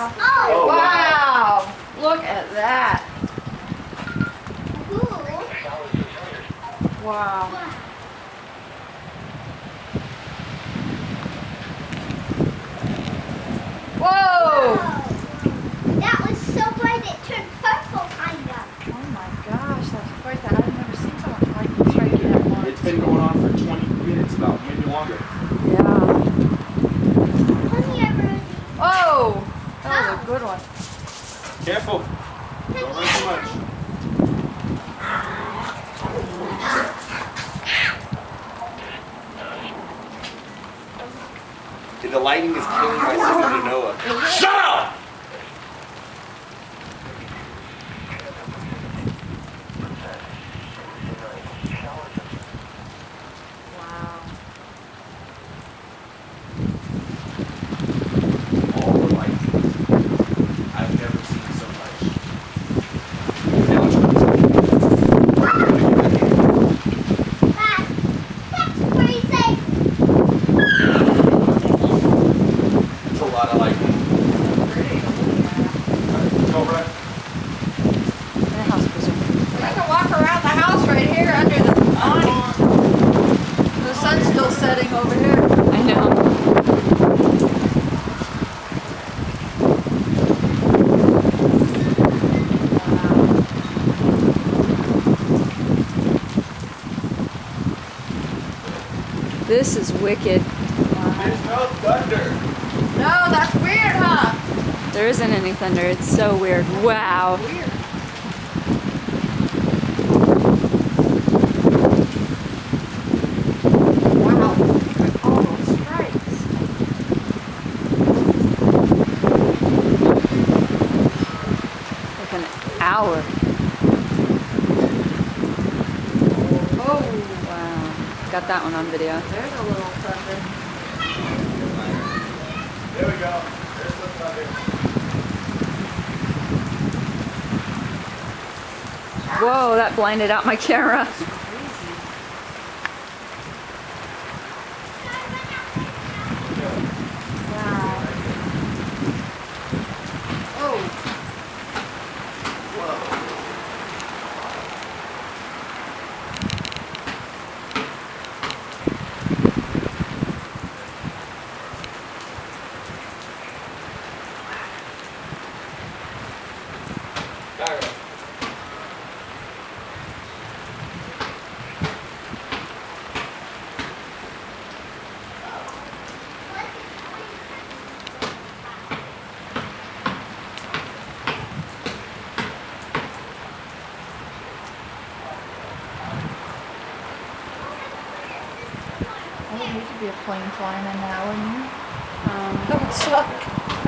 Oh, wow! Look at that. Wow. Whoa! That was so bright it turned purple kind of. Oh my gosh, that's quite that. I've never seen someone like this right that much. It's been going on for 20 minutes about, maybe longer. Yeah. Come here, Rosie. Oh! That was a good one. Careful. Don't run too much. The lighting is killing my signal to Noah. Shut up! Wow. All the lighting. I've never seen so much. Now it's That's freezing. a lot of lighting. Go, Brett. The house preserver. I can walk around the house right here under the awning. The sun's still setting over here. I know. This is wicked. There's no thunder. No, that's weird, huh? There isn't any thunder. It's so weird. Wow. Weird. Wow. Look at all those stripes. Like an hour. Oh, Wow. Got that one on video. there's a little thunder. There we go. There's the thunder. Whoa, that blinded out my camera. Wow. Oh. Gyro. I think you should be a plane flying in now, wouldn't you? Um, That would suck.